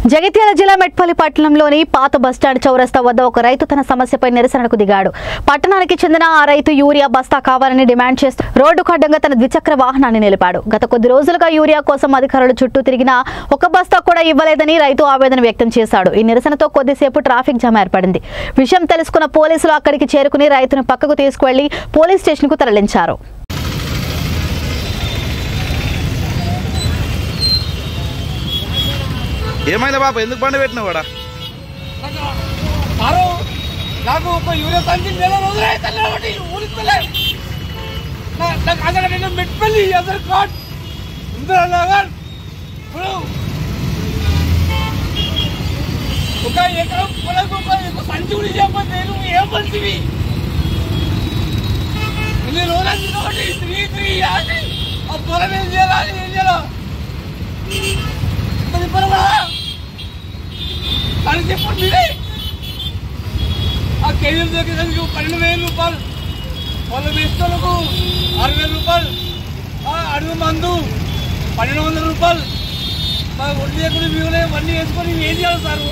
జగిత్యాల జిల్లా మెట్పల్లి పట్టణంలోని పాత బస్టాండ్ చౌరస్తా వద్ద ఒక రైతు తన సమస్యపై నిరసనకు దిగాడు. పట్టణానికి చెందిన ఆ రైతు యూరియా బస్తా కావాలని డిమాండ్ చేస్తూ రోడ్డుకు అడ్డంగా తన ద్విచక్ర వాహనాన్ని నిలిపాడు. గత కొద్ది రోజులుగా యూరియా కోసం అధికారులు చుట్టూ తిరిగినా ఒక బస్తా కూడా ఇవ్వలేదని రైతు ఆవేదన వ్యక్తం చేశాడు. ఈ నిరసనతో కొద్దిసేపు ట్రాఫిక్ జామ్ ఏర్పడింది. విషయం తెలుసుకున్న పోలీసులు అక్కడికి చేరుకుని రైతును పక్కకు తీసుకువెళ్లి పోలీస్ స్టేషన్ కు తరలించారు. ఏమైంది బాబు, ఎందుకు బండి పెట్టినావు? కూడా నాకు ఒక యూరియా సంచి నెల రోజులు అయితే మెట్పల్లి ఆధార్ కార్డ్ ఇందిరానగర్ ఒక ఎకరం పొలకు ఒక సంచి కూడా చెప్పండి. నేను ఏం మంచివి ఎన్ని రోజులు త్రీ ఆ పొలం ఏం చేయాలి? ఏం చేయాలి? అని చెప్పండి. మీరే ఆ కేజీలు దొరికేందుకు 12,000 రూపాయలు, వాళ్ళ వేస్తులకు 6,000 రూపాయలు, అడుగు మందు 1,200 రూపాయలు, వడ్డీ ఎక్కడ మిగిలే వడ్డీ వేసుకొని ఏం చేయాలి సార్?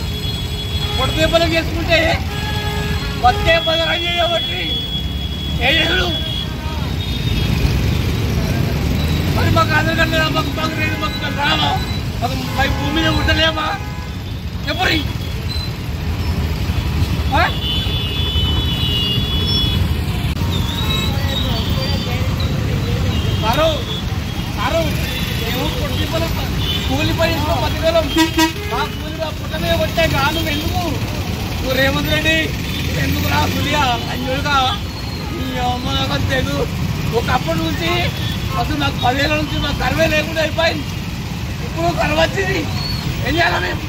పొడితే పనులు చేసుకుంటే బతికే పనులు అయ్యే కాబట్టి ఏడు మరి మాకు ఆధార్ కార్డు లేదా? మాకు రేటు మాకు రావా? మాకు భూమి మీద ఉండలేమా? చెప్పరి సారు సారు మేము కూలి పని బతికలం. మా కూలిగా పుట్టమే వచ్చే గాను ఎందుకు? నువ్వు రేవంత్ రెడ్డి ఎందుకు రా పులిగా అంజుడుగా ఈ అమ్మ తెలు. ఒకప్పటి నుంచి అసలు నాకు 10 ఏళ్ళ నుంచి నాకు సర్వే లేకుండా అయిపోయింది. ఇప్పుడు సర్వే వచ్చింది. ఏం చేయాలా మేము?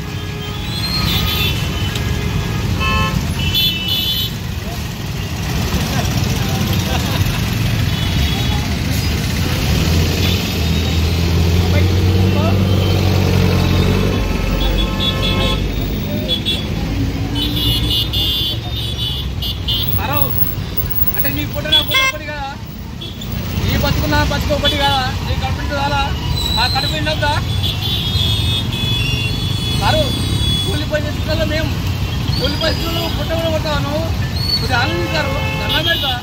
అంటే నీ పుట్టిన ఒకటి కదా, నీ బతుకున్న బతుకు ఒకటి కదా, నీ కడుపు కాదా? ఆ కడుపు ఉండొద్దా సారు? కూలి పరిస్థితుల్లో మేము కూలి పరిస్థితుల్లో పుట్ట కూడా కొడతావు. నువ్వు కొద్దిగా ఆనందిస్తారు. దండం పెడతా.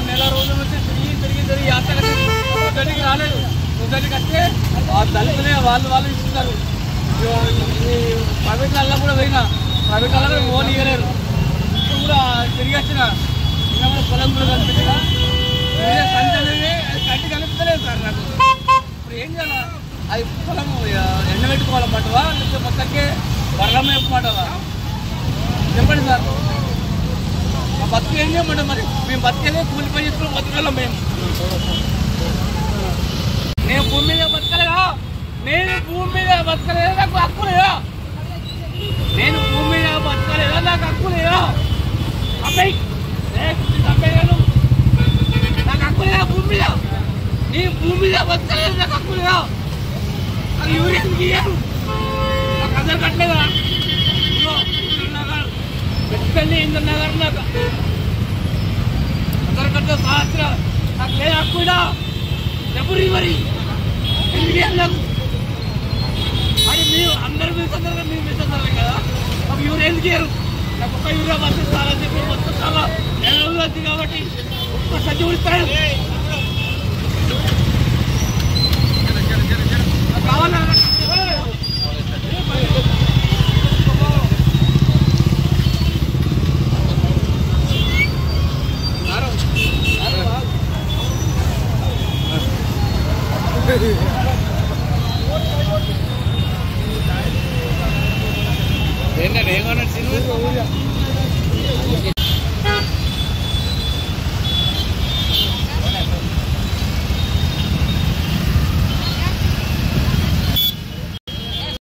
నెల రోజుల నుంచి తిరిగి అక్కడికి రాలేదు. ఉదరికి వస్తే దళితులే వాళ్ళు ఇస్తున్నారు. ప్రైవేట్లలో కూడా పోయినా ప్రైవేట్లలో ఓన్ ఇవ్వలేరు. ఇప్పుడు కూడా తిరిగి వచ్చిన ఇంకా పొలం కూడా కనిపించిన సంచి అనేది కంటి కనిపించలేదు సార్ నాకు. ఇప్పుడు ఏం చేయాలా? అది పొలం ఎండబెట్టుకోవాలన్నమాటవా లేకపోతే మొత్తకే వరలం వేయమంటావా? చెప్పండి సార్. మా బతుకు ఏం చేయమంటాం? మరి మేము బతికేదే కూలి పని చేసుకుని బతకాలం. నేను భూమి మీద బతకలేదా? నేను భూమి మీద బతకలేదా? నాకు హక్కు లేదా? నేను భూమి మీద బతకలేదా? నాకు హక్కు లేదా? అబ్బాయి నాకు హక్కు లేదా భూమి మీద? నీ భూమి మీద బతకలేదు, నాకు హక్కు లేదా? నాకు యూరియా ఇయ్యారు, నాకు ఆధార్ కట్టలేదా? పెట్టుకెళ్ళి ఇంద్రనగర్ నాకు ఆధార్ కట్ట సహస్ర నాకు లేదు హక్కు లేదా? ఎవరు మరి ఎందుకు నాకు? మరి మీరు అందరూ మిగతారు, మీరు మిగతారు కదా. మాకు యూరియా ఎందుకు చేయరు? నాకు ఒక్క యూరియా బస్సు ఇస్తారని చెప్పి మొత్తం చాలా నెల రోజులు వచ్చింది కాబట్టి ఒక్క సజ్జ ఉడిస్తాడు. కావాలా? ఏంటంటే ఏమన్నా